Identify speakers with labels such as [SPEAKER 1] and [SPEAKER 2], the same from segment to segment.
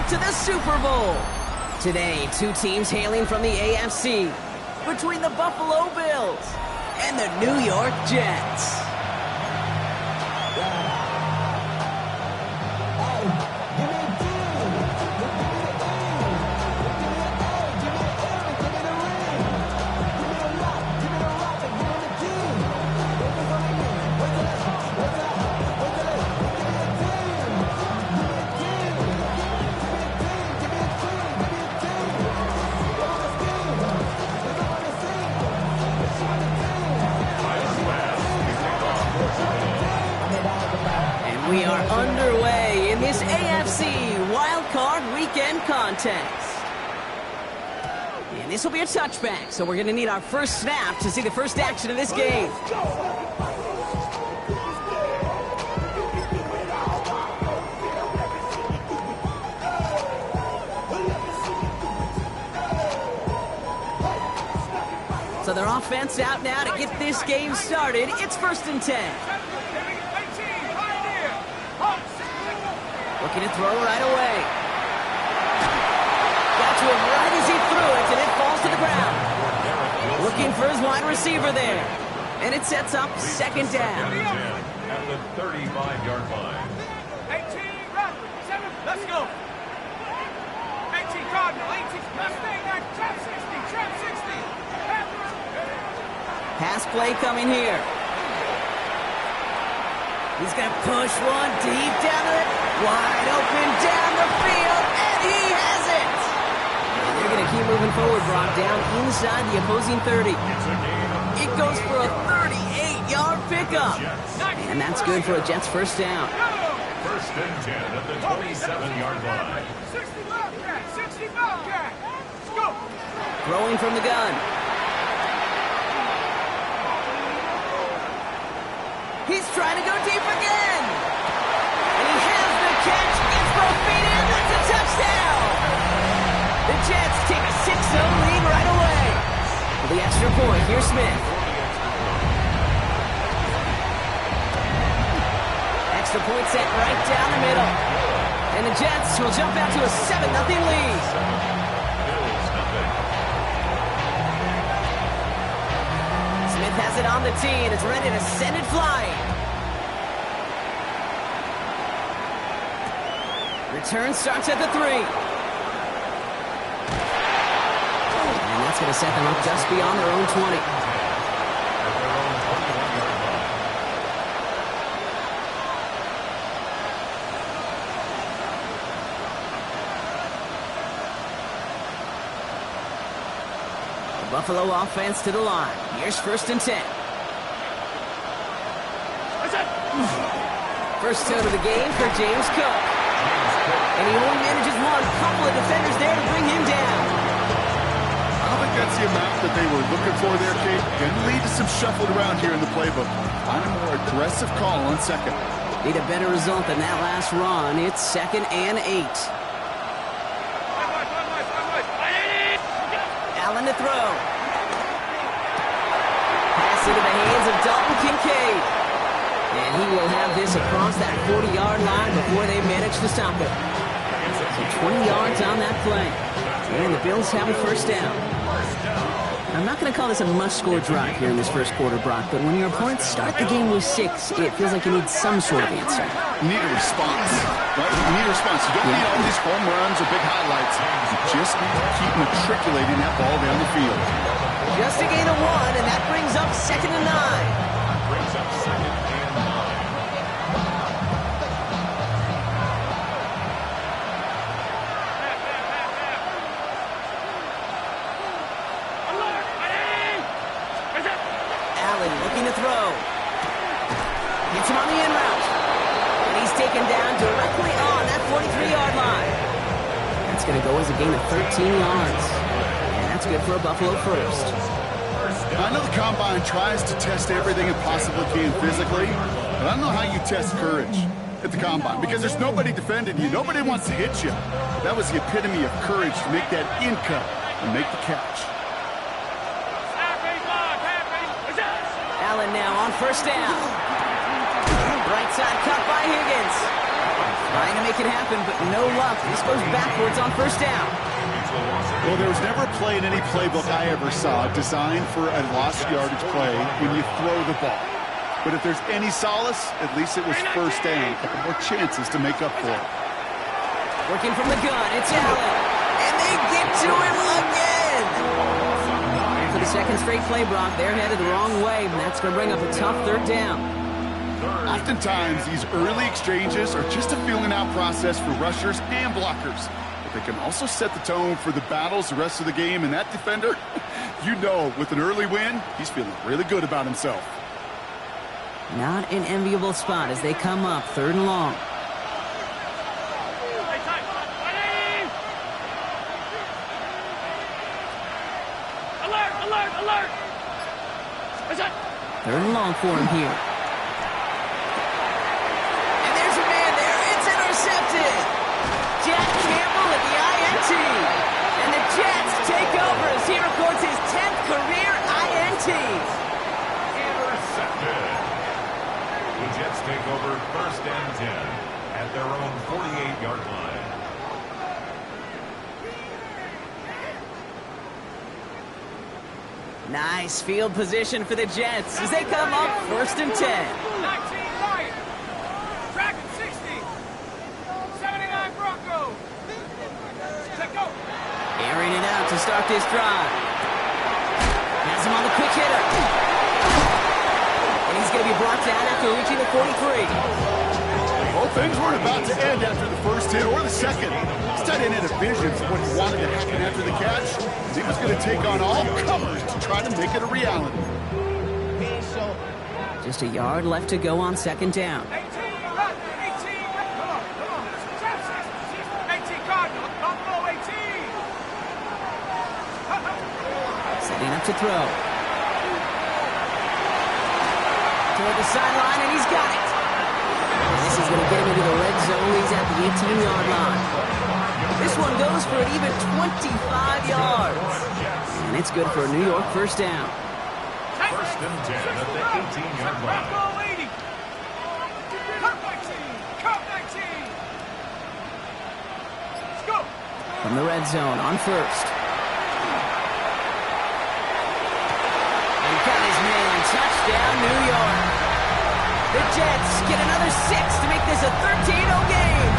[SPEAKER 1] to the Super Bowl. Today, two teams hailing from the AFC, between the Buffalo Bills and the New York Jets. We are underway in this AFC Wildcard Weekend contest. And this will be a touchback, so we're going to need our first snap to see the first action of this game. So their offense out now to get this game started. It's 1st and 10. Looking to throw right away. Got to him right as he threw it, and it falls to the ground. Looking for his wide receiver there. And it sets up 2nd down.
[SPEAKER 2] At the 35-yard line.
[SPEAKER 3] 18, run, 7, let's go. 18, Cardinal, 18, Mustang, trap 60, trap 60.
[SPEAKER 1] Pass play coming here. He's going to push one deep down the wide open down the field, and he has it. And they're going to keep moving forward, Brock, down inside the opposing 30. It goes for a 38-yard pickup. And that's good for a Jets first down.
[SPEAKER 2] 1st and 10 at the 27-yard line.
[SPEAKER 3] 60 Bobcat, 60 Bobcat. Let's go.
[SPEAKER 1] Throwing from the gun. He's trying to go deep again. And he has the catch. Gets both feet in. That's a touchdown. The Jets take a 6-0 lead right away. For the extra point, here's Smith. Extra point set right down the middle. And the Jets will jump out to a 7-0 lead. Smith has it on the tee, and it's ready to send it flying. Return starts at the 3. And that's going to set them up just beyond their own 20. The Buffalo offense to the line. Here's 1st and 10. First out of the game for James Cook. And he only manages one. Couple of defenders there to bring him down.
[SPEAKER 4] I don't think that's the amount that they were looking for there, Kate. Can lead to some shuffled around here in the playbook. Find a more aggressive call on 2nd.
[SPEAKER 1] Need a better result than that last run. It's 2nd and 8. Allen to throw. Pass into the hands of Dalton Kincaid. And he will have this across that 40-yard line before they manage to stop it. So 20 yards on that play. And the Bills have a first down. I'm not going to call this a must-score drive here in this first quarter, Brock, but when your opponents start the game with 6, it feels like you need some sort of answer.
[SPEAKER 4] You need a response, right? You need a response. You don't need all these home runs or big highlights. You just need to keep matriculating that ball down the field.
[SPEAKER 1] Just a gain of 1, and that brings up 2nd and 9.
[SPEAKER 2] Brings up 2nd and 9.
[SPEAKER 1] Allen looking to throw. Gets him on the in route. And he's taken down directly on that 43-yard line. That's going to go as a gain of 13 yards. And that's good for a Buffalo first.
[SPEAKER 4] I know the Combine tries to test everything it possibly can physically, but I don't know how you test courage at the Combine, because there's nobody defending you. Nobody wants to hit you. That was the epitome of courage to make that in cut and make the catch.
[SPEAKER 1] Allen now on first down. Right side cut by Higgins. Trying to make it happen, but no luck. This goes backwards on first down.
[SPEAKER 4] Well, there was never a play in any playbook I ever saw designed for a lost yardage play when you throw the ball. But if there's any solace, at least it was first down. A couple more chances to make up for it.
[SPEAKER 1] Working from the gun, it's Allen. And they get to him again. And for the second straight play, Brock, they're headed the wrong way, and that's going to bring up a tough third down.
[SPEAKER 4] Oftentimes, these early exchanges are just a feeling out process for rushers and blockers. But they can also set the tone for the battles the rest of the game, and that defender, you know, with an early win, he's feeling really good about himself.
[SPEAKER 1] Not an enviable spot as they come up, 3rd and long.
[SPEAKER 3] Alert, alert, alert!
[SPEAKER 1] 3rd and long for him here. And there's a man there. It's intercepted. Jack Campbell at the INT. And the Jets take over as he records his 10th career INT.
[SPEAKER 2] Intercepted. The Jets take over 1st and 10 at their own 48-yard line.
[SPEAKER 1] Nice field position for the Jets as they come up 1st and 10.
[SPEAKER 3] 19 Lions. Dragon 60. 79 Bronco. Let go.
[SPEAKER 1] Airing it out to start this drive. Has him on the quick hitter. And he's going to be brought down after reaching the 43.
[SPEAKER 4] Well, things weren't about to end after the first hit or the second. This tight end had a vision for what he wanted to happen after the catch. He was going to take on all comers to try to make it a reality.
[SPEAKER 1] Just a yard left to go on 2nd down.
[SPEAKER 3] 18 run. 18 run. Come on. Trap 60. 18 Cardinal. Buffalo 18.
[SPEAKER 1] Setting up to throw. Toward the sideline, and he's got it. This is going to get him into the red zone. He's at the 18-yard line. This one goes for an even 25 yards. And it's good for a New York 1st down.
[SPEAKER 2] 1st and 10 at the 18-yard line.
[SPEAKER 3] Bronco 80. Cup 19. Cup 19. Let's go.
[SPEAKER 1] From the red zone on 1st. And got his man. Touchdown, New York. The Jets get another 6 to make this a 13-0 game.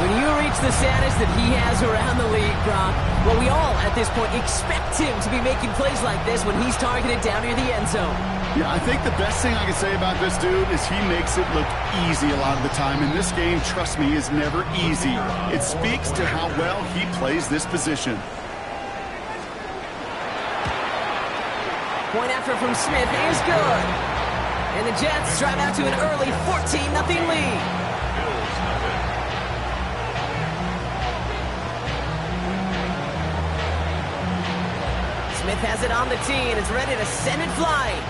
[SPEAKER 1] When you reach the status that he has around the league, Brock, well, we all, at this point, expect him to be making plays like this when he's targeted down near the end zone.
[SPEAKER 4] Yeah, I think the best thing I can say about this dude is he makes it look easy a lot of the time. And this game, trust me, is never easy. It speaks to how well he plays this position.
[SPEAKER 1] Point after from Smith is good. And the Jets drive out to an early 14-0 lead. Smith has it on the tee and is ready to send it flying.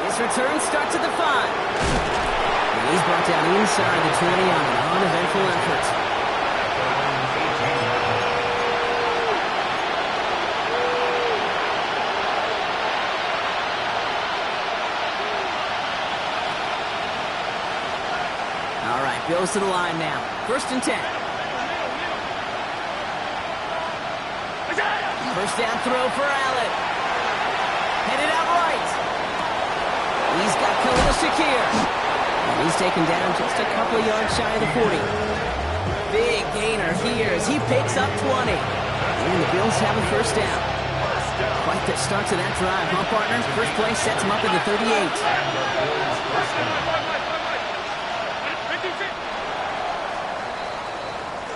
[SPEAKER 1] His return starts at the 5. And he's brought down inside the 20 on an uneventful effort. Goes to the line now. 1st and 10. 1st down throw for Allen. Headed out right. He's got Khalil Shakir. And he's taken down just a couple of yards shy of the 40. Big gainer here as he picks up 20. And the Bills have a 1st down. Quite the start to that drive, huh, partner? First play sets him up in the 38.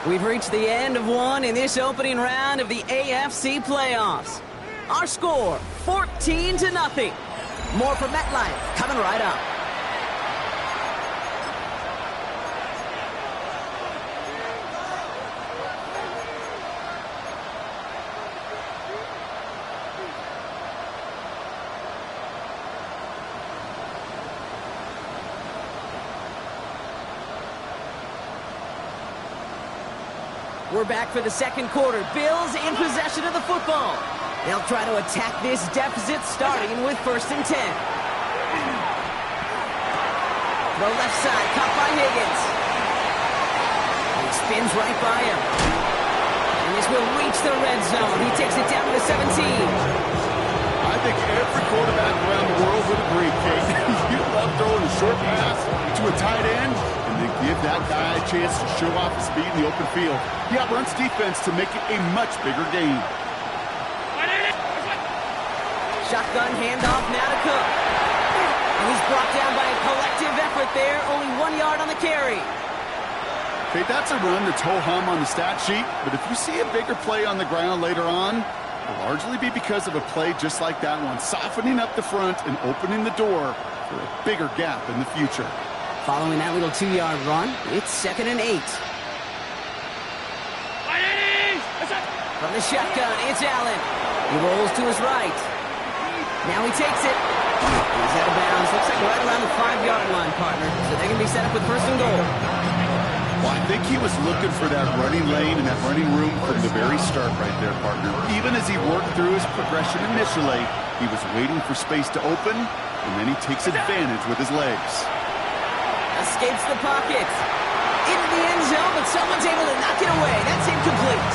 [SPEAKER 1] We've reached the end of one in this opening round of the AFC playoffs. Our score, 14-0. More from MetLife coming right up. We're back for the 2nd quarter. Bills in possession of the football. They'll try to attack this deficit starting with 1st and 10. The left side, caught by Higgins. He spins right by him. And this will reach the red zone. He takes it down to the 17.
[SPEAKER 4] I think every quarterback around the world would agree, Kate. You love throwing a short pass to a tight end and then give that guy a chance to show off his speed in the open field. He outruns defense to make it a much bigger game.
[SPEAKER 1] Shotgun handoff now to Cook. And he's brought down by a collective effort there. Only 1 yard on the carry.
[SPEAKER 4] Okay, that's a run that's ho-hum on the stat sheet, but if you see a bigger play on the ground later on, it'll largely be because of a play just like that one, softening up the front and opening the door for a bigger gap in the future.
[SPEAKER 1] Following that little 2-yard run, it's 2nd and 8. From the shotgun, it's Allen. He rolls to his right. Now he takes it. He's out of bounds. Looks like right around the 5-yard line, partner. So they're going to be set up with 1st and goal.
[SPEAKER 4] Well, I think he was looking for that running lane and that running room from the very start right there, partner. Even as he worked through his progression initially, he was waiting for space to open, and then he takes advantage with his legs.
[SPEAKER 1] Escapes the pocket. Into the end zone, but someone's able to knock it away. That's incomplete.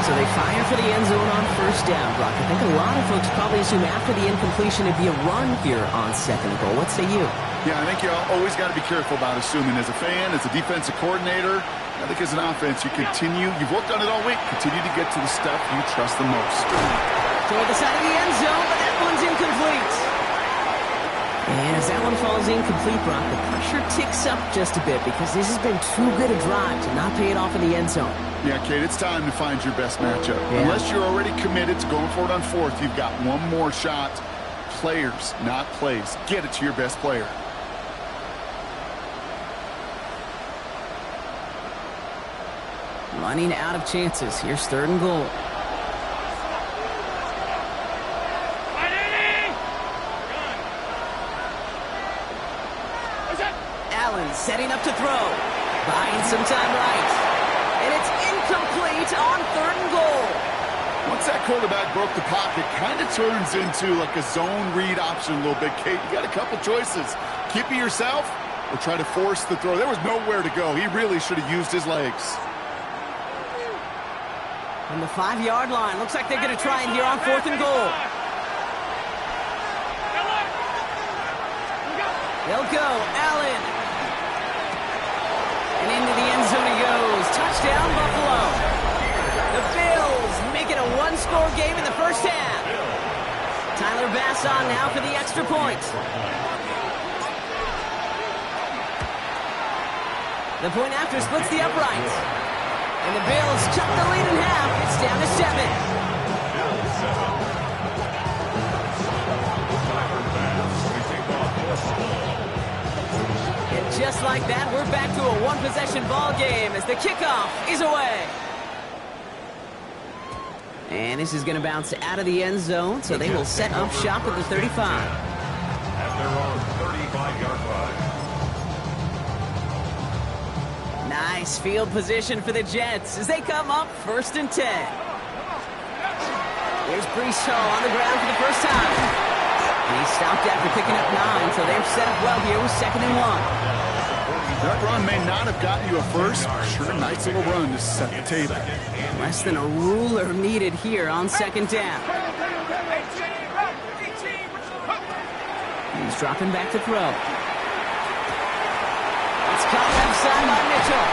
[SPEAKER 1] So they fire for the end zone on 1st down, Brock. I think a lot of folks probably assume after the incompletion it'd be a run here on 2nd goal. What say you?
[SPEAKER 4] Yeah, I think you always got to be careful about assuming. As a fan, as a defensive coordinator, I think as an offense, you've worked on it all week, continue to get to the stuff you trust the most.
[SPEAKER 1] Toward the side of the end zone, but that one's incomplete. And as that one falls incomplete, Brock, the pressure ticks up just a bit because this has been too good a drive to not pay it off in the end zone.
[SPEAKER 4] Yeah, Kate, it's time to find your best matchup. Yeah. Unless you're already committed to going for it on 4th, you've got one more shot. Players, not plays. Get it to your best player.
[SPEAKER 1] Running out of chances. Here's 3rd and goal. Allen setting up to throw. Buying some time right. And it's incomplete on 3rd and goal.
[SPEAKER 4] Once that quarterback broke the pocket, kind of turns into like a zone read option a little bit, Kate. You got a couple choices. Keep it yourself or try to force the throw. There was nowhere to go. He really should have used his legs.
[SPEAKER 1] On the 5-yard line. Looks like they're going to try it here on 4th and goal. They'll go. Allen. And into the end zone he goes. Touchdown, Buffalo. The Bills make it a 1-score game in the 1st half. Tyler Bass on now for the extra point. The point after splits the uprights. And the Bills cut the lead in half. It's down to 7. And just like that, we're back to a 1-possession ball game as the kickoff is away. And this is going to bounce out of the end zone, so they will set up shop at the 35.
[SPEAKER 2] At their own 35-yard line.
[SPEAKER 1] Nice field position for the Jets as they come up 1st and 10. Here's Brees Hall on the ground for the first time. And he stopped after picking up 9, so they're set up well here with 2nd and 1.
[SPEAKER 4] That run may not have gotten you a first. Sure, nice little run to set the table.
[SPEAKER 1] Less than a ruler needed here on 2nd down. He's dropping back to throw. It's caught left side by Mitchell.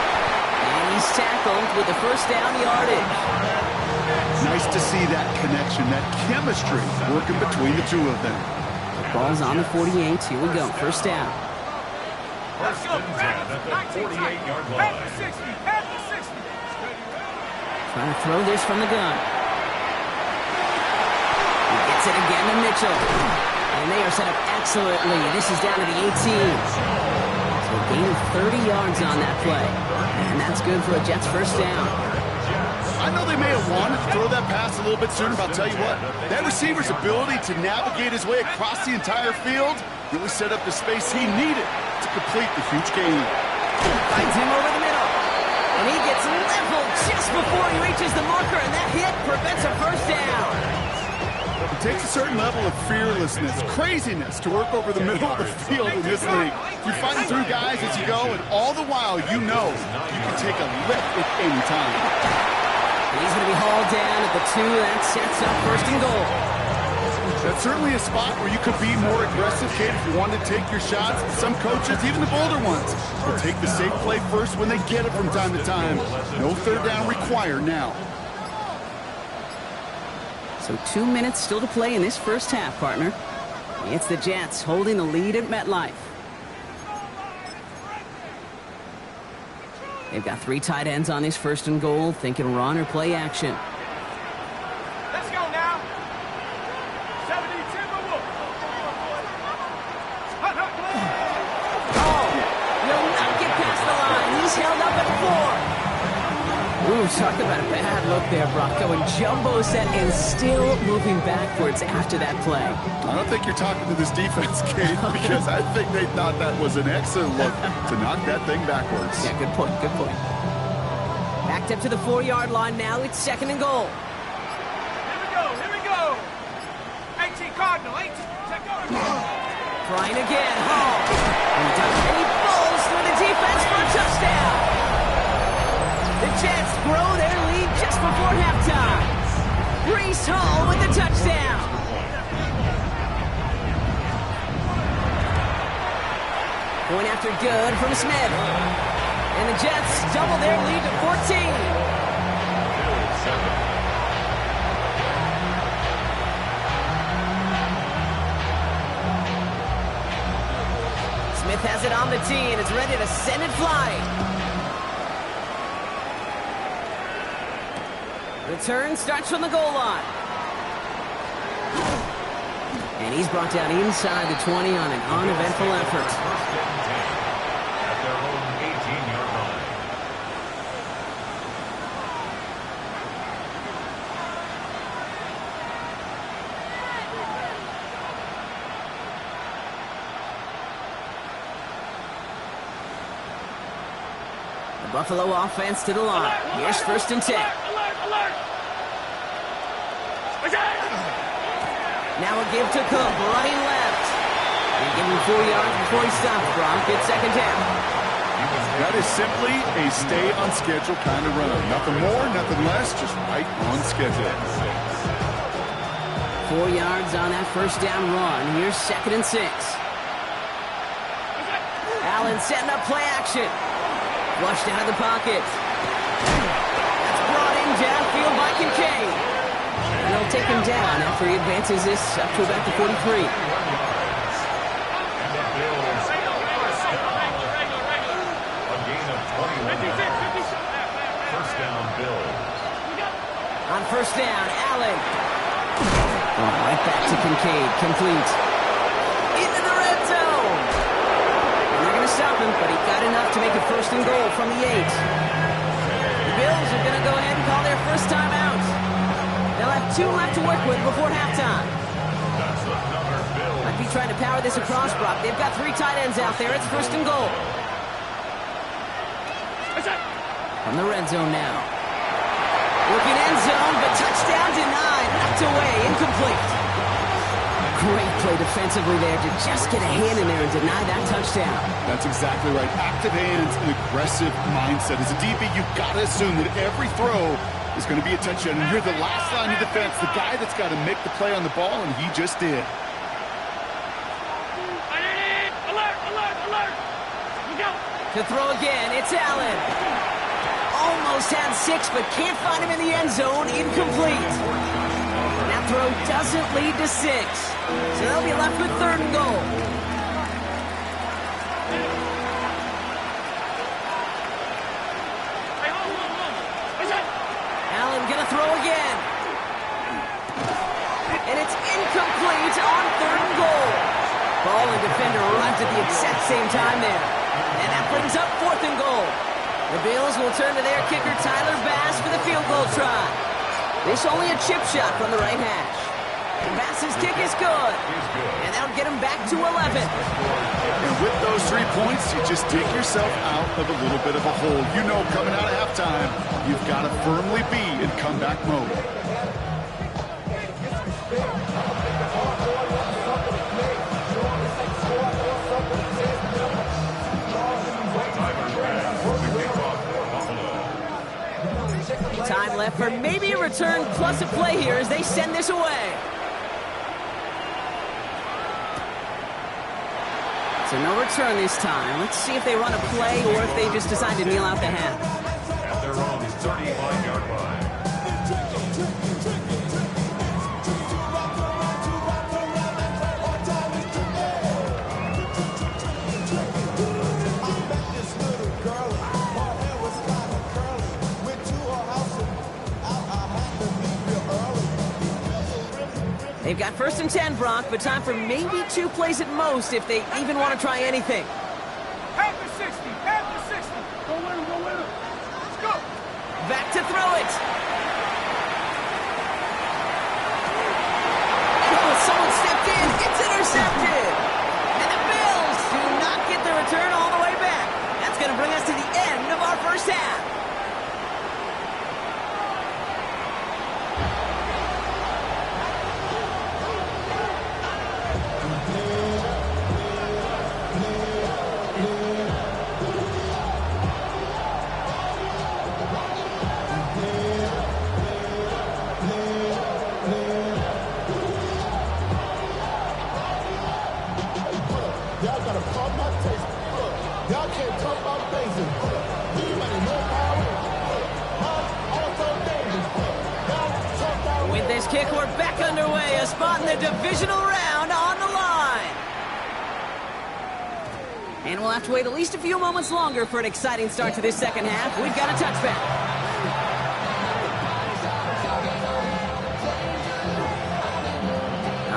[SPEAKER 1] And he's tackled with the 1st down yardage.
[SPEAKER 4] Nice to see that connection, that chemistry working between the two of them.
[SPEAKER 1] The ball's on the 48. Here we go. 1st down.
[SPEAKER 2] 1st and 10 at the 48-yard line.
[SPEAKER 1] Trying to throw this from the gun. He gets it again to Mitchell. And they are set up excellently. This is down to the 18. So a gain of 30 yards on that play. And that's good for a Jets 1st down.
[SPEAKER 4] I know they may have wanted to throw that pass a little bit sooner, but I'll tell you what, that receiver's ability to navigate his way across the entire field really set up the space he needed to complete the huge gain.
[SPEAKER 1] Finds him over the middle. And he gets leveled just before he reaches the marker, and that hit prevents a first down.
[SPEAKER 4] It takes a certain level of fearlessness, craziness to work over the middle of the field in this league. You're fighting through guys as you go, and all the while you know you can take a lift at any time.
[SPEAKER 1] And he's going to be hauled down at the 2. That sets up first and goal.
[SPEAKER 4] That's certainly a spot where you could be more aggressive, kid, if you want to take your shots. Some coaches, even the bolder ones, will take the safe play first when they get it from time to time. No third down required now.
[SPEAKER 1] So 2 minutes still to play in this first half, partner. It's the Jets holding the lead at MetLife. They've got 3 tight ends on this first and goal, thinking run or play action.
[SPEAKER 3] Let's go now. 72
[SPEAKER 1] Oh, will not get past the line. He's held up at 4. Ooh, talk about a bad look there, Brock. Going jumbo set and still moving backwards after that play.
[SPEAKER 4] I don't think you're talking to this defense, Kate, because I think they thought that was an excellent look to knock that thing backwards.
[SPEAKER 1] Yeah, good point, good point. Backed up to the 4-yard line now. It's second and goal.
[SPEAKER 3] Here we go. 18 Cardinal, 18.
[SPEAKER 1] Trying again. Hall. And he falls through the defense for a touchdown. The Jets grow their lead just before halftime. Breece Hall with the touchdown. Going after good from Smith. And the Jets double their lead to 14. Smith has it on the tee and is ready to send it flying. Return starts from the goal line. And he's brought down inside the 20 on an uneventful effort.
[SPEAKER 2] First and 10 at their own 18-yard line.
[SPEAKER 1] The Buffalo offense to the line. Here's first and 10. Now a give to Cook, running left. They give him 4 yards before he stops, Brock. It's second down.
[SPEAKER 4] That is simply a stay on schedule kind of run. Nothing more, nothing less, just right on schedule.
[SPEAKER 1] 4 yards on that first down run. Here's second and 6. Allen setting up play action. Flushed out of the pocket. That's brought in downfield by Kincaid. They'll take him down after he advances this up to about the 43.
[SPEAKER 2] And the Bills a gain of 21. First down, Bills.
[SPEAKER 1] On first down, Allen. Oh, right back to Kincaid. Complete. Into the red zone. And they're going to stop him, but he got enough to make it first and goal from the 8. The Bills are going to go ahead and call their first time out. They'll have 2 left to work with before halftime.
[SPEAKER 2] That's another Bill.
[SPEAKER 1] Might be trying to power this across, Brock. They've got 3 tight ends out there. It's first and goal. From the red zone now. Looking end zone, but touchdown denied. Knocked away, incomplete. Great play defensively there to just get a hand in there and deny that touchdown.
[SPEAKER 4] That's exactly right. Active hands and aggressive mindset. As a DB, you've got to assume that every throw is going to be a touchdown. And you're the last line of defense, the guy that's got to make the play on the ball, and he just did.
[SPEAKER 3] Alert! Look out!
[SPEAKER 1] To throw again, it's Allen. Almost had 6, but can't find him in the end zone. Incomplete. That throw doesn't lead to 6. So they'll be left with third and goal. Allen gonna throw again. And it's incomplete on third and goal. Ball and defender arrived at the exact same time there. And that brings up fourth and goal. The Bills will turn to their kicker, Tyler Bass, for the field goal try. This only a chip shot from the right hash. Bass's kick is good. And that'll get him back to 11.
[SPEAKER 4] And with those 3 points, you just dig yourself out of a little bit of a hole. You know, coming out of halftime, you've got to firmly be in comeback mode.
[SPEAKER 1] Time left for maybe a return plus a play here as they send this away. So no return this time. Let's see if they run a play or if they just decide to kneel out the half.
[SPEAKER 2] At their own 35-yard line.
[SPEAKER 1] They've got 1st and 10, Brock, but time for maybe 2 plays at most if they even want to try anything.
[SPEAKER 3] Half the 60, half the 60. Go win him, go win him. Let's go.
[SPEAKER 1] Back to throw it. Oh, someone stepped in. It's intercepted. And the Bills do not get the return all the way back. That's going to bring us to the end of our first half. With this kick, we're back underway. A spot in the divisional round on the line. And we'll have to wait at least a few moments longer for an exciting start to this second half. We've got a touchback.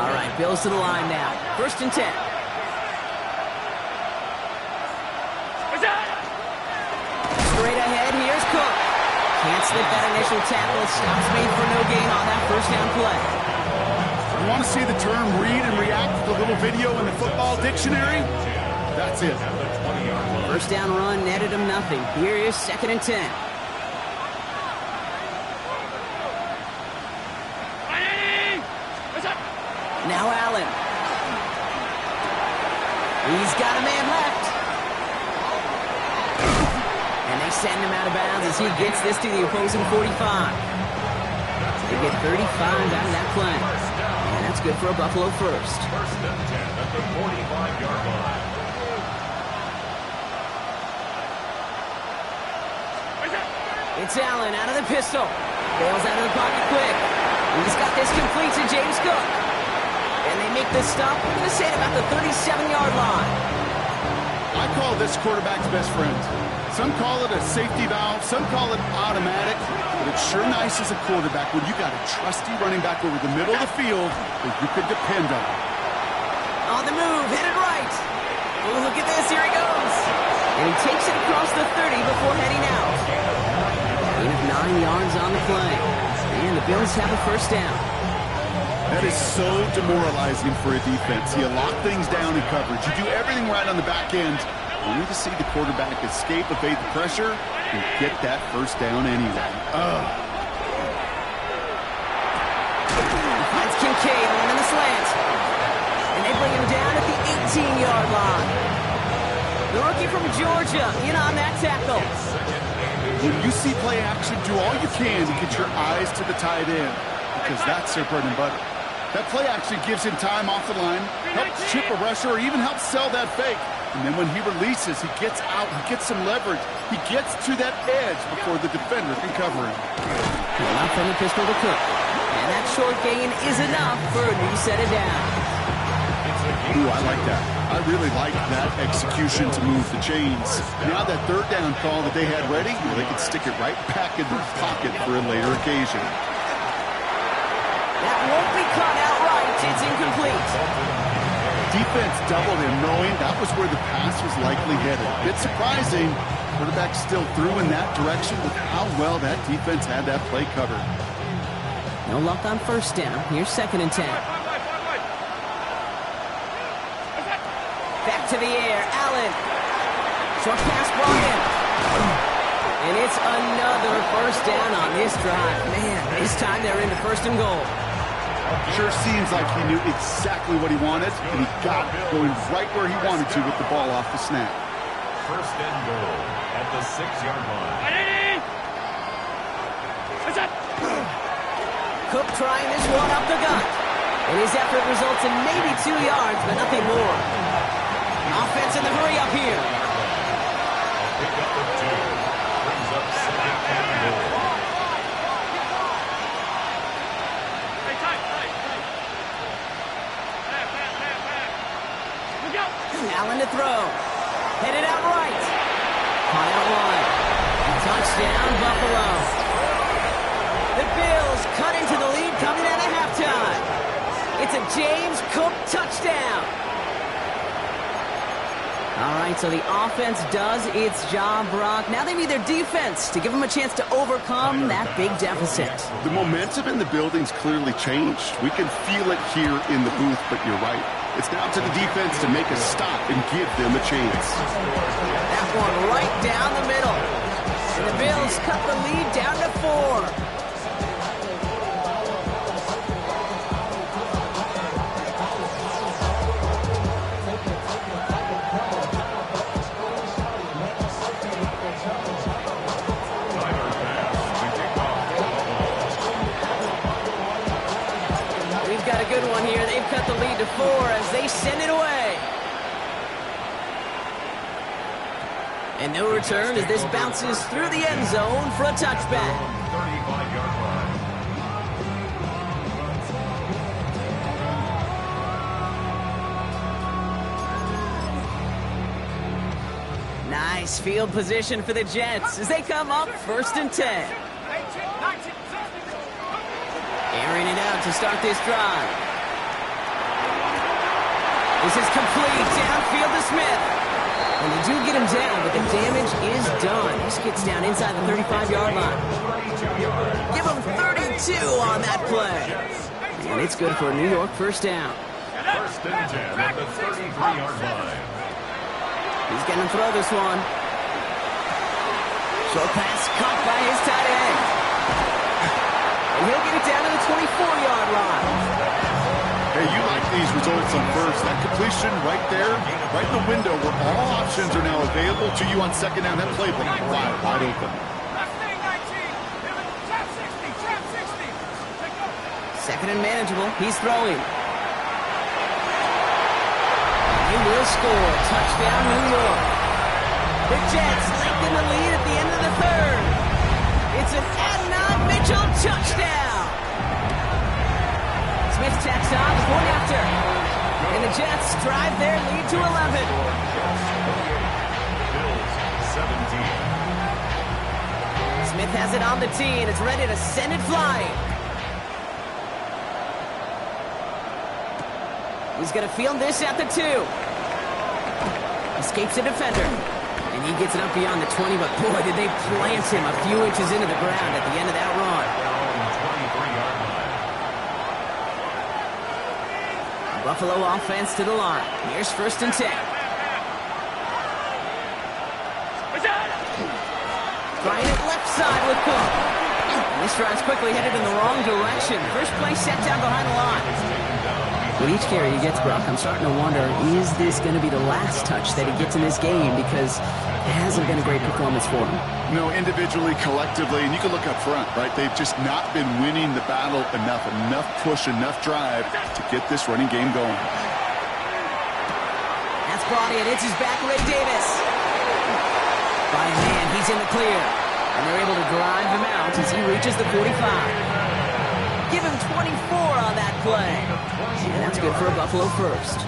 [SPEAKER 1] All right, Bills to the line now. 1st and 10. Straight ahead, here's Cook. Can't slip that initial tackle. Stops made for no gain on that 1st down play.
[SPEAKER 4] You want to see the term read and react to the little video in the football dictionary? That's it.
[SPEAKER 1] 1st down run netted him nothing. Here is 2nd and 10. Now Allen. He's got a man left. And they send him out of bounds as he gets this to the opposing 45. They get 35 out of that play. And that's good for a Buffalo first.
[SPEAKER 2] 1st and 10 at the 45-yard line.
[SPEAKER 1] It's Allen out of the pistol. Bails out of the pocket quick. He's got this complete to James Cook. And they make this stop, we're going to say, at about the 37-yard line.
[SPEAKER 4] I call this quarterback's best friend. Some call it a safety valve, some call it automatic, but it's sure nice as a quarterback when you got a trusty running back over the middle of the field that you could depend on.
[SPEAKER 1] On the move, headed right. Oh, look at this, here he goes. And he takes it across the 30 before heading out. Gain of 9 yards on the play. And the Bills have a 1st down.
[SPEAKER 4] That is so demoralizing for a defense. You lock things down in coverage. You do everything right on the back end. Only to see the quarterback escape, evade the pressure, and get that 1st down anyway.
[SPEAKER 1] Finds Kincaid on the slant. And they bring him down at the 18-yard line. The rookie from Georgia in on that tackle.
[SPEAKER 4] When you see play action, do all you can to get your eyes to the tight end, because that's their bread and butter. That play action gives him time off the line, helps chip a rusher, or even helps sell that fake. And then when he releases, he gets out, he gets some leverage. He gets to that edge before the defender can cover him.
[SPEAKER 1] Well, out from the pistol to Cook. And that short gain is enough for a new set of downs.
[SPEAKER 4] Ooh, I like that. I really like that execution to move the chains. Now that 3rd down call that they had ready, they could stick it right back in their pocket for a later occasion.
[SPEAKER 1] That won't be caught outright. It's incomplete.
[SPEAKER 4] Defense doubled him, knowing that was where the pass was likely headed. Bit surprising. Quarterback still threw in that direction with how well that defense had that play covered.
[SPEAKER 1] No luck on 1st down. Here's 2nd and 10. Back to the air. Allen. Short pass brought in. And it's another first down on this drive. Man, this time they're into first and goal.
[SPEAKER 4] Sure seems like he knew exactly what he wanted, and he got it, going right where he wanted to with the ball off the snap.
[SPEAKER 2] First and goal at the 6-yard line.
[SPEAKER 1] Cook trying this one up the gut. And his effort results in maybe 2 yards, but nothing more. Offense in the hurry up here.
[SPEAKER 2] Pick up of 2. Brings up second and goal.
[SPEAKER 1] Allen to throw. Headed out right. Caught out wide. Touchdown, Buffalo. The Bills cut into the lead coming out of halftime. It's a James Cook touchdown. All right, so the offense does its job, Brock. Now they need their defense to give them a chance to overcome that big deficit.
[SPEAKER 4] The momentum in the building's clearly changed. We can feel it here in the booth, but you're right. It's now to the defense to make a stop and give them a chance.
[SPEAKER 1] That one right down the middle. And the Bills cut the lead down to 4. Got a good one here. They've cut the lead to 4 as they send it away. And no return as this bounces through the end zone for a touchback.
[SPEAKER 2] 35-yard line.
[SPEAKER 1] Nice field position for the Jets as they come up 1st and 10. Airing it out to start this drive. This is complete. Downfield to Smith. And they do get him down, but the damage is done. This gets down inside the 35-yard line. Give him 32 on that play. And it's good for a New York first down.
[SPEAKER 2] First and 10 at the 33-yard line.
[SPEAKER 1] He's going to throw this one. Short pass caught by his tight end. And he'll get it down to the 24-yard line.
[SPEAKER 4] Hey, you like these results on first. That completion right there, right in the window where all options are now available to you on second down. That playbook wide open.
[SPEAKER 1] Second and manageable. He's throwing. He will score. Touchdown, New York. The Jets lengthen the lead at the end of the 3rd. It's an Adnan Mitchell touchdown. Smith tacks on the point after. And the Jets drive their lead to 11.
[SPEAKER 2] Bills 17.
[SPEAKER 1] Smith has it on the tee, and it's ready to send it flying. He's going to field this at the 2. Escapes a defender. And he gets it up beyond the 20, but boy, did they plant him a few inches into the ground at the end of that run.
[SPEAKER 2] 23-yard line.
[SPEAKER 1] Buffalo offense to the line. Here's 1st and 10. Trying it left side with Cook. And this drive's quickly headed in the wrong direction. First play set down behind the line. With each carry he gets, Brock, I'm starting to wonder, is this going to be the last touch that he gets in this game? Because it hasn't been a great performance for him.
[SPEAKER 4] No, individually, collectively, and you can look up front, right? They've just not been winning the battle enough push, enough drive to get this running game going.
[SPEAKER 1] That's brought in. It's his back, Ray Davis. By man, he's in the clear. And they're able to drive him out as he reaches the 45. Give him 24 on that play. And that's good for a Buffalo first.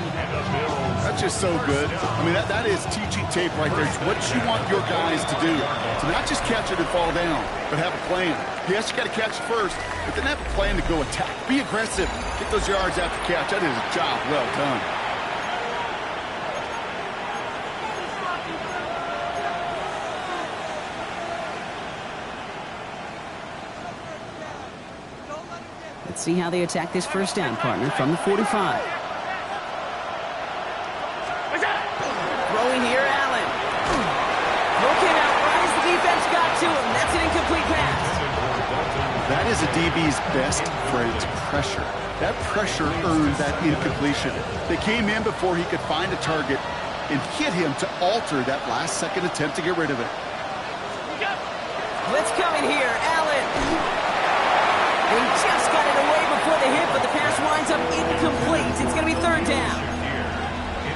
[SPEAKER 4] That's just so good. I mean, that is teaching tape right there. It's what you want your guys to do. To not just catch it and fall down, but have a plan. Yes, you got to catch it first, but then have a plan to go attack. Be aggressive. Get those yards after catch. That is a job well done.
[SPEAKER 1] Let's see how they attack this first down, partner, from the 45.
[SPEAKER 4] is a DB's best friend, pressure. That pressure earned that incompletion. They came in before he could find a target and hit him to alter that last-second attempt to get rid of it.
[SPEAKER 1] Blitz coming here. Allen. They just got it away before the hit, but the pass winds up incomplete. It's going to be third down.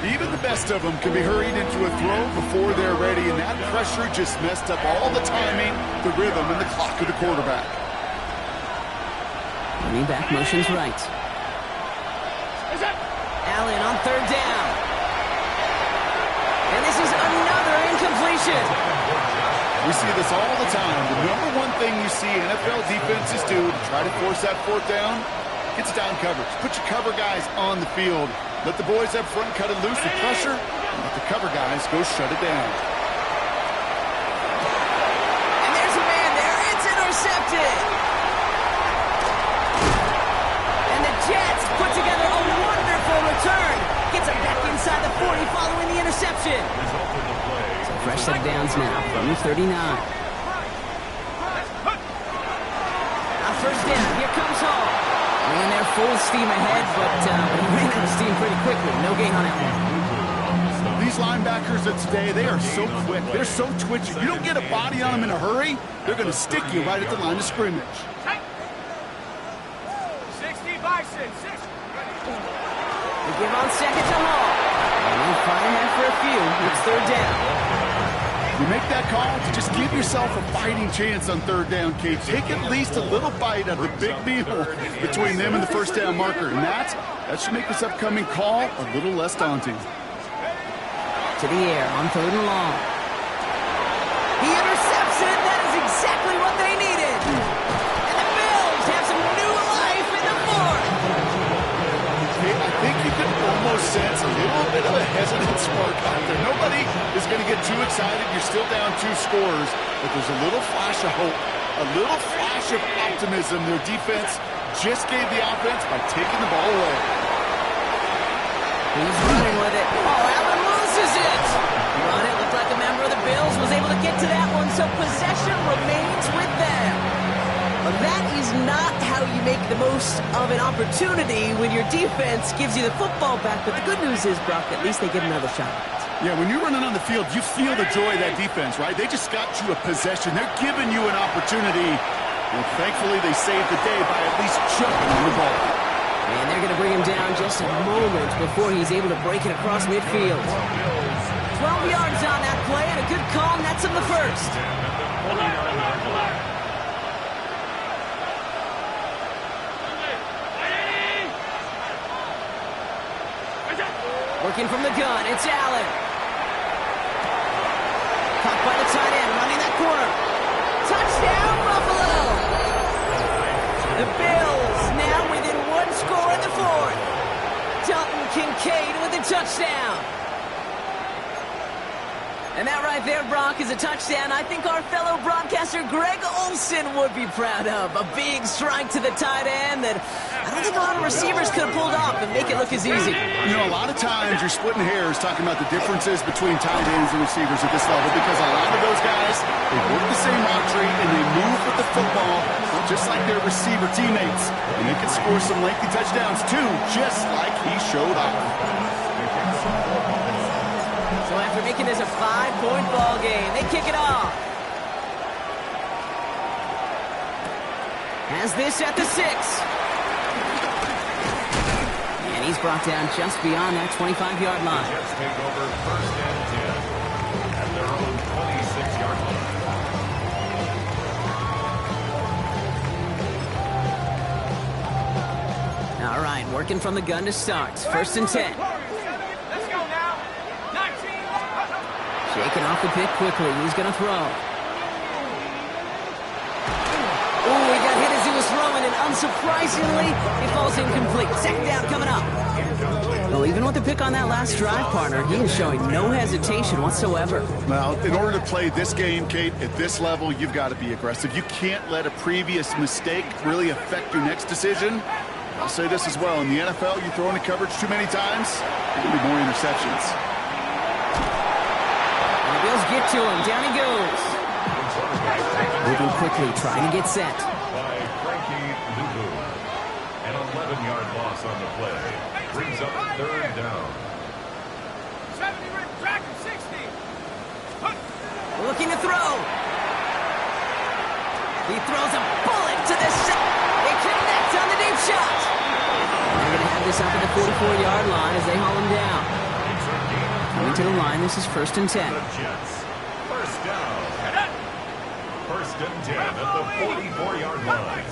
[SPEAKER 4] Even the best of them can be hurried into a throw before they're ready, and that pressure just messed up all the timing, the rhythm, and the clock of the quarterback.
[SPEAKER 1] Running back motions right. Allen on third down. And this is another incompletion.
[SPEAKER 4] We see this all the time. The number one thing you see NFL defenses do to try to force that fourth down, it's down coverage. Put your cover guys on the field. Let the boys up front cut it loose with pressure, and let the cover guys go shut it down.
[SPEAKER 1] And there's a man there. It's intercepted. And the Jets put together a wonderful return. Gets him back inside the 40 following the interception. So fresh set of downs now from the 39. Now first down. Here comes Hall. And they're full steam ahead, but ran out of steam pretty quickly. No gain on it.
[SPEAKER 4] These linebackers of today, they are so quick. They're so twitchy. You don't get a body on them in a hurry, they're going to stick you right at the line of scrimmage.
[SPEAKER 3] 60 Bison, 6.
[SPEAKER 1] They give on second to Hall. And they'll find that for a few. It's third down.
[SPEAKER 4] You make that call to just give yourself a fighting chance on third down, Kate. Take at least a little bite of the big meal between them and the first down marker. And that should make this upcoming call a little less daunting.
[SPEAKER 1] To the air on third and long. He intercepts it. That is exactly what they needed. And the Bills have some new life in the fourth.
[SPEAKER 4] I think you can almost sense a little bit of a hesitant spark out there. Nobody is going to get too excited. You're still down 2 scores, but there's a little flash of hope, a little flash of optimism. Their defense just gave the offense by taking the ball away.
[SPEAKER 1] He's running with it. Oh, Allen loses it. Run it. Looked like a member of the Bills was able to get to that one, so possession remains with them. But that is not how you make the most of an opportunity when your defense gives you the football back. But the good news is, Brock, at least they get another shot.
[SPEAKER 4] Yeah, when you're running on the field, you feel the joy of that defense, right? They just got you a possession. They're giving you an opportunity. And thankfully, they saved the day by at least jumping on the ball.
[SPEAKER 1] And they're going to bring him down just a moment before he's able to break it across midfield. 12 yards on that play, and a good call nets him the first. Working from the gun, it's Allen. Caught by the tight end, running that corner. Touchdown, Buffalo! The Bills now within 1 score in the fourth. Dalton Kincaid with a touchdown. And that right there, Brock, is a touchdown I think our fellow broadcaster Greg Olsen would be proud of. A big strike to the tight end that I don't think a lot of receivers could have pulled off and make it look as easy.
[SPEAKER 4] You know, a lot of times you're splitting hairs talking about the differences between tight ends and receivers at this level because a lot of those guys, they work the same route tree and they move with the football just like their receiver teammates. And they can score some lengthy touchdowns too, just like he showed off.
[SPEAKER 1] So after making this a 5-point ball game, they kick it off. Has this at the 6. And he's brought down just beyond that 25-yard line.
[SPEAKER 2] Jets take over first and 10 at their own 26-yard line.
[SPEAKER 1] All right, working from the gun to start. First and 10.
[SPEAKER 3] Let's go now. 19.
[SPEAKER 1] Shaking off the pick quickly. He's going to throw. Oh, he got hit as he was throwing, and unsurprisingly, he falls incomplete. Second down coming up. Well, even with the pick on that last drive, partner, he is showing no hesitation whatsoever.
[SPEAKER 4] Well, in order to play this game, Kate, at this level, you've got to be aggressive. You can't let a previous mistake really affect your next decision. I'll say this as well. In the NFL, you throw into coverage too many times, there's going to be more interceptions.
[SPEAKER 1] The Bills get to him. Down he goes. Moving quickly, trying to get set.
[SPEAKER 2] By Frankie on the play. Brings up third down.
[SPEAKER 3] 70 red track and 60.
[SPEAKER 1] Looking to throw. He throws a bullet to the It connects on the deep shot. They're going to have this up at the 44-yard line as they haul him down. Coming to the line, this is 1st and 10.
[SPEAKER 2] The Jets. First down. 1st and 10 at the 44-yard line.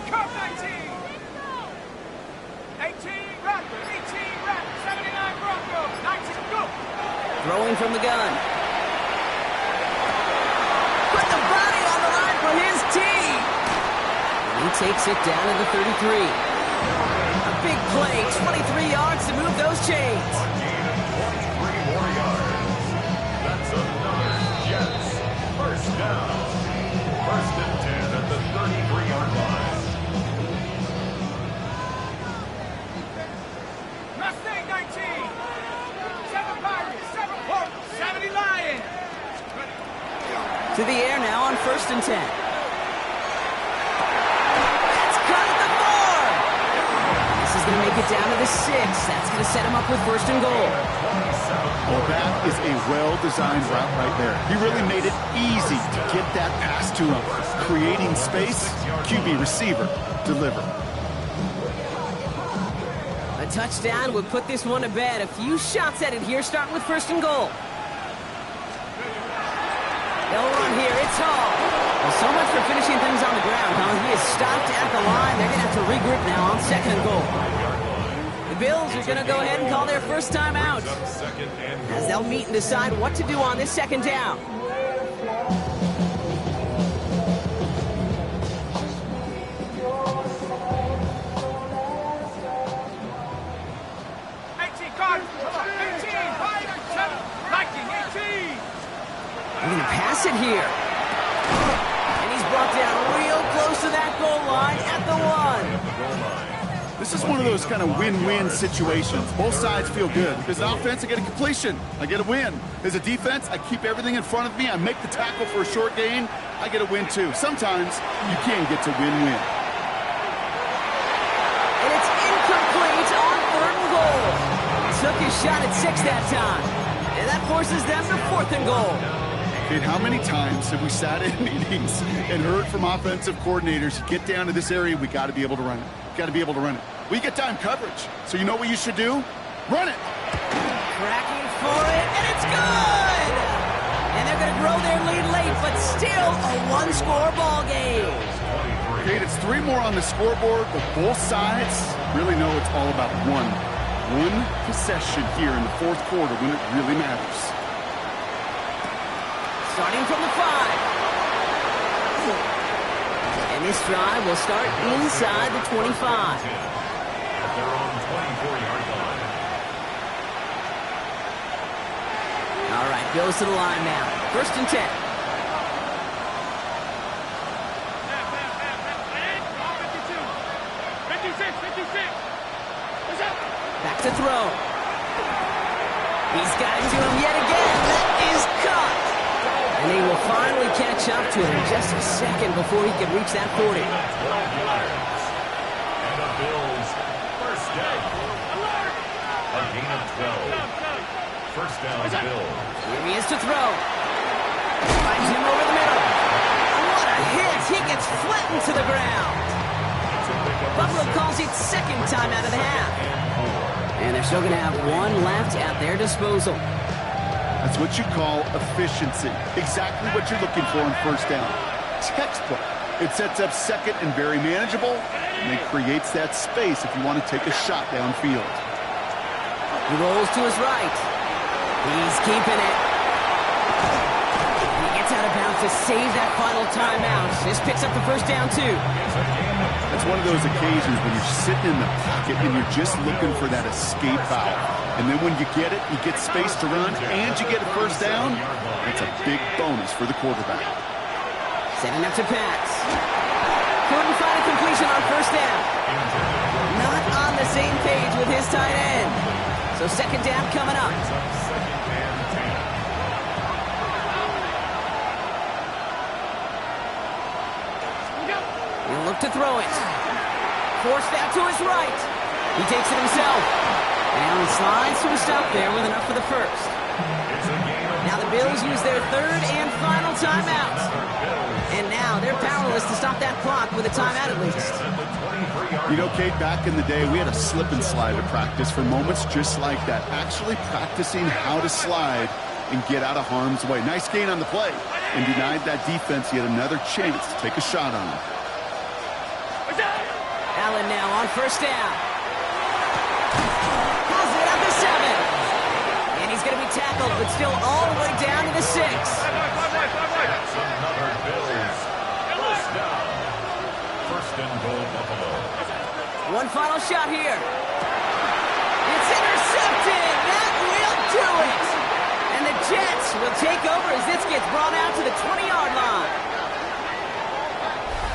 [SPEAKER 3] Cup 19. 18 Rattler. 18 Rattler. 79 Broncos. 19 go.
[SPEAKER 1] Throwing from the gun. Put the body on the line for his team. And he takes it down to the 33. A big play, 23 yards to move those chains.
[SPEAKER 2] A gain of 23 more yards. That's another Jets. First down. 1st and 10 at the 33-yard line.
[SPEAKER 3] Mustang 19. 7 Pirates. 7 Hornets. 70 Lions.
[SPEAKER 1] To the air now on 1st and 10. That's cut at the 4. This is going to make it down to the 6. That's going to set him up with 1st and goal.
[SPEAKER 4] Well, that is a well-designed route right there. He really made it easy to get that pass to him. Creating space, QB receiver, deliver.
[SPEAKER 1] A touchdown would put this one to bed. A few shots at it here, starting with 1st and goal. They'll run here. It's Hall. Well, so much for finishing things on the ground, huh? He is stopped at the line. They're going to have to regroup now on 2nd and goal. The Bills are going to go ahead and call their first time out, as they'll meet and decide what to do on this 2nd down. They're going to pass it here. And he's brought down real close to that goal line at the 1.
[SPEAKER 4] This is one of those kind of win-win situations. Both sides feel good. As an offense, I get a completion. I get a win. As a defense, I keep everything in front of me. I make the tackle for a short gain. I get a win, too. Sometimes you can get to win-win.
[SPEAKER 1] And it's incomplete on 3rd and goal. Took his shot at 6 that time. And that forces them to 4th and goal.
[SPEAKER 4] And how many times have we sat in meetings and heard from offensive coordinators, get down to this area, we got to be able to run it. Got to be able to run it. We get time coverage. So you know what you should do? Run it.
[SPEAKER 1] Cracking for it, and it's good! And they're going to grow their lead late, but still a 1-score ball game.
[SPEAKER 4] Okay, it's 3 more on the scoreboard, but both sides really know it's all about one possession here in the 4th quarter when it really matters.
[SPEAKER 1] Starting from the 5. And this drive will start inside the 25.
[SPEAKER 2] At their own 24-yard line.
[SPEAKER 1] All right, goes to the line now. 1st and 10. Back to throw. He's got it to him yet again. That is caught. And they will finally catch up to him in just a second before he can reach that 40.
[SPEAKER 2] And the Bills, first down. A gain of 12. First down, Bills.
[SPEAKER 1] Here he is to throw. Finds him over the middle. What a hit. He gets flattened to the ground. Buffalo calls it 2nd time out of the half. And they're still going to have 1 left at their disposal.
[SPEAKER 4] That's what you call efficiency. Exactly what you're looking for in 1st down. Textbook. It sets up 2nd and very manageable, and it creates that space if you want to take a shot downfield.
[SPEAKER 1] He rolls to his right. He's keeping it. He gets out of bounds to save that final timeout. This picks up the 1st down, too.
[SPEAKER 4] It's one of those occasions when you're sitting in the pocket and you're just looking for that escape valve. And then when you get it, you get space to run, and you get a 1st down. It's a big bonus for the quarterback.
[SPEAKER 1] Setting up to pass. Couldn't find a completion on 1st down. Not on the same page with his tight end. So 2nd down coming up. He'll look to throw it. Forced out to his right. He takes it himself. And he slides to a stop there with enough for the first. Now the Bills use their third and final timeout. And now they're powerless to stop that clock with a timeout at least.
[SPEAKER 4] You know, Kate, back in the day, we had a slip and slide at practice for moments just like that. Actually practicing how to slide and get out of harm's way. Nice gain on the play. And denied that defense yet another chance to take a shot on him.
[SPEAKER 1] Allen now on first down. Pulls it up to 7. And he's going to be tackled, but still all the way down to the 6.
[SPEAKER 2] That's another Bills. First down. First and goal, Buffalo.
[SPEAKER 1] One final shot here. It's intercepted. That will do it. And the Jets will take over as this gets brought out to the 20-yard line.